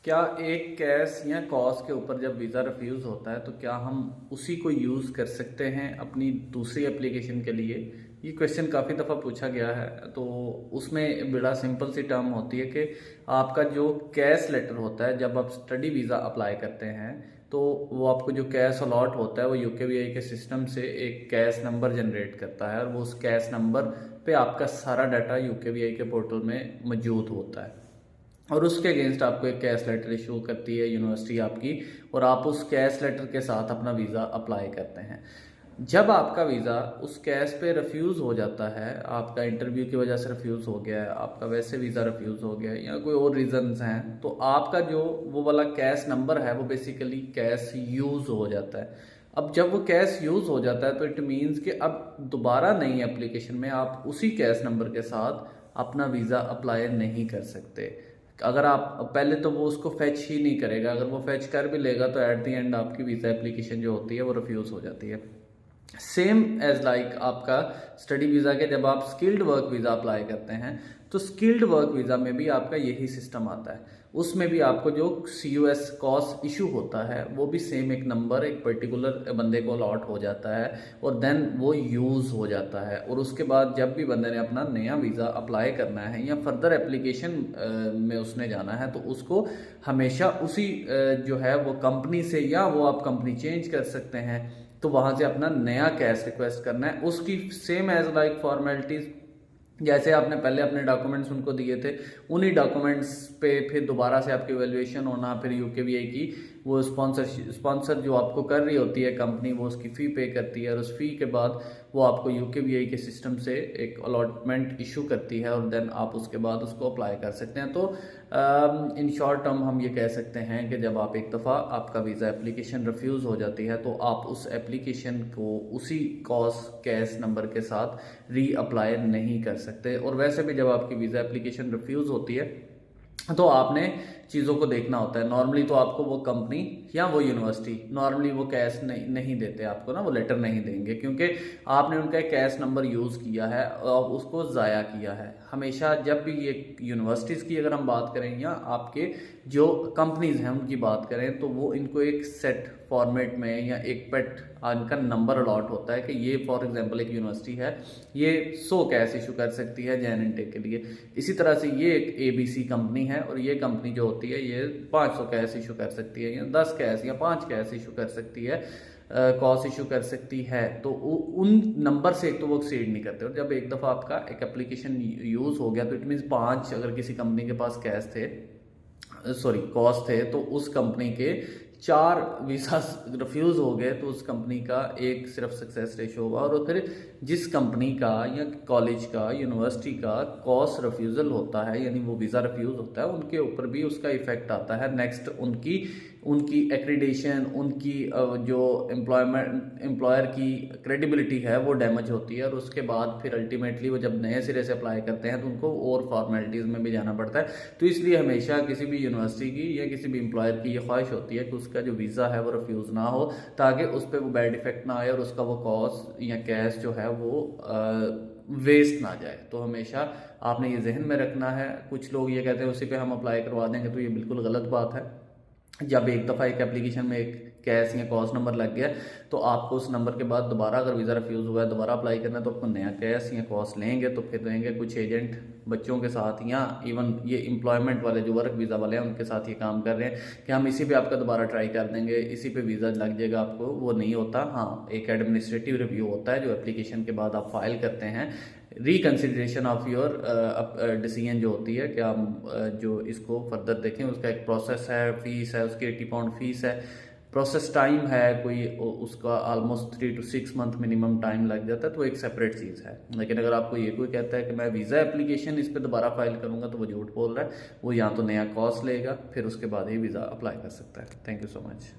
क्या एक कैश या कॉस के ऊपर जब वीज़ा रिफ्यूज़ होता है तो क्या हम उसी को यूज़ कर सकते हैं अपनी दूसरी एप्लीकेशन के लिए? ये क्वेश्चन काफ़ी दफ़ा पूछा गया है। तो उसमें बड़ा सिंपल सी टर्म होती है कि आपका जो कैश लेटर होता है जब आप स्टडी वीज़ा अप्लाई करते हैं तो वो आपको जो कैश अलॉट होता है वो यूकेवीआई के सिस्टम से एक कैश नंबर जनरेट करता है और वो उस कैश नंबर पे आपका सारा डाटा यूकेवीआई के पोर्टल में मौजूद होता है और उसके अगेंस्ट आपको एक कैश लेटर इशू करती है यूनिवर्सिटी आपकी और आप उस कैश लेटर के साथ अपना वीज़ा अप्लाई करते हैं। जब आपका वीज़ा उस कैश पे रिफ्यूज़ हो जाता है, आपका इंटरव्यू की वजह से रिफ्यूज़ हो गया है, आपका वैसे वीज़ा रिफ्यूज़ हो गया है या कोई और रीजंस हैं, तो आपका जो वो वाला कैश नंबर है वो बेसिकली कैश यूज़ हो जाता है। अब जब वो कैश यूज़ हो जाता है तो इट मीन्स कि अब दोबारा नई एप्लीकेशन में आप उसी कैश नंबर के साथ अपना वीज़ा अप्लाई नहीं कर सकते। अगर आप पहले तो वो उसको फैच ही नहीं करेगा, अगर वो फैच कर भी लेगा तो एट द एंड आपकी वीज़ा एप्लीकेशन जो होती है वो रिफ्यूज़ हो जाती है। सेम एज लाइक आपका स्टडी वीज़ा के जब आप स्किल्ड वर्क वीज़ा अप्लाई करते हैं तो स्किल्ड वर्क वीज़ा में भी आपका यही सिस्टम आता है। उसमें भी आपको जो CUS कॉस इशू होता है वो भी सेम एक नंबर एक पर्टिकुलर बंदे को अलॉट हो जाता है और देन वो यूज़ हो जाता है और उसके बाद जब भी बंदे ने अपना नया वीज़ा अप्लाई करना है या फर्दर एप्लीकेशन में उसने जाना है तो उसको हमेशा उसी जो है वो कंपनी से या वो आप कंपनी चेंज कर सकते हैं तो वहां से अपना नया कैश रिक्वेस्ट करना है उसकी सेम एज लाइक फॉर्मेलिटीज जैसे आपने पहले अपने डॉक्यूमेंट्स उनको दिए थे उन्हीं डॉक्यूमेंट्स पे फिर दोबारा से आपकी वैल्यूएशन होना फिर यूकेवीआई की वो स्पॉन्सर जो आपको कर रही होती है कंपनी वो उसकी फ़ी पे करती है और उस फी के बाद वो आपको यूकेवीआई के सिस्टम से एक अलॉटमेंट इशू करती है और देन आप उसके बाद उसको अप्लाई कर सकते हैं। तो इन शॉर्ट टर्म हम ये कह सकते हैं कि जब आप एक दफ़ा आपका वीज़ा एप्लीकेशन रिफ्यूज़ हो जाती है तो आप उस एप्लीकेशन को उसी कॉस कैश नंबर के साथ री अप्लाई नहीं कर सकते। और वैसे भी जब आपकी वीज़ा एप्लीकेशन रिफ्यूज़ होती है तो आपने चीज़ों को देखना होता है। नॉर्मली तो आपको वो कंपनी या वो यूनिवर्सिटी नॉर्मली वो कैश नहीं देते आपको ना, वो लेटर नहीं देंगे क्योंकि आपने उनका एक कैश नंबर यूज़ किया है और उसको ज़ाया किया है। हमेशा जब भी ये यूनिवर्सिटीज़ की अगर हम बात करें या आपके जो कंपनीज हैं उनकी बात करें तो वो इनको एक सेट फॉर्मेट में या एक पेट इनका नंबर अलॉट होता है कि ये फॉर एग्जांपल एक यूनिवर्सिटी है, ये 100 कैश इशू कर सकती है जैन इनटेक के लिए। इसी तरह से ये एक ABC कंपनी है और ये कंपनी जो होती है ये 500 कैश इशू कर सकती है या 10 कैश या 5 कैश इशू कर सकती है, कॉस इशू कर सकती है। तो उन नंबर से एक तो वो एक्सीड नहीं करते और जब एक दफ़ा आपका एक एप्लीकेशन यूज़ हो गया तो इट मीन्स 5 अगर किसी कंपनी के पास कैश थे सॉरी कॉस्ट थे तो उस कंपनी के 4 वीज़ा रिफ्यूज़ हो गए तो उस कंपनी का एक सिर्फ सक्सेस रेशो होगा। और फिर जिस कंपनी का या कॉलेज का यूनिवर्सिटी का कॉस्ट रिफ्यूज़ल होता है यानी वो वीज़ा रिफ्यूज़ होता है उनके ऊपर भी उसका इफेक्ट आता है। नेक्स्ट उनकी उनकी एक्रीडेशन उनकी जो एम्प्लॉयर की क्रेडिबिलिटी है वो डैमेज होती है और उसके बाद फिर अल्टीमेटली वो जब नए सिरे से अप्लाई करते हैं तो उनको और फॉर्मेलिटीज़ में भी जाना पड़ता है। तो इसलिए हमेशा किसी भी यूनिवर्सिटी की या किसी भी एम्प्लॉयर की ये ख्वाहिश होती है कि उसका जो वीज़ा है वो रिफ्यूज़ ना हो ताकि उस पर वो बैड इफेक्ट ना आए और उसका वो कॉस्ट या कैश जो है वो वेस्ट ना जाए। तो हमेशा आपने ये जहन में रखना है। कुछ लोग ये कहते हैं उसी पे हम अप्लाई करवा देंगे, तो ये बिल्कुल गलत बात है। जब एक दफ़ा एक एप्लीकेशन में एक कैश या कॉस्ट नंबर लग गया तो आपको उस नंबर के बाद दोबारा अगर वीज़ा रिफ्यूज़ हुआ है दोबारा अप्लाई करना है तो आपको नया कैश या कॉस्ट लेंगे तो फिर देंगे कुछ एजेंट बच्चों के साथ या इवन ये एम्प्लॉयमेंट वाले जो वर्क वीज़ा वाले हैं उनके साथ ये काम कर रहे हैं कि हम इसी पे आपका दोबारा ट्राई कर देंगे, इसी पे वीज़ा लग जाएगा आपको। वो नहीं होता। हाँ, एक एडमिनिस्ट्रेटिव रिव्यू होता है जो एप्लीकेशन के बाद आप फाइल करते हैं, रिकन्सिडरेशन ऑफ योर डिसीजन जो होती है कि हम जो इसको फर्दर देखें। उसका एक प्रोसेस है, फीस है, उसकी 80 पाउंड फीस है, प्रोसेस टाइम है कोई उसका almost 3 to 6 month minimum time लग जाता है। तो एक सेपरेट चीज़ है। लेकिन अगर आपको ये कोई कहता है कि मैं वीज़ा एप्लीकेशन इस पर दोबारा फाइल करूँगा तो वो झूठ बोल रहा है। वो या तो नया कॉस्ट लेगा फिर उसके बाद ही वीज़ा अप्लाई कर सकता है। Thank you so much.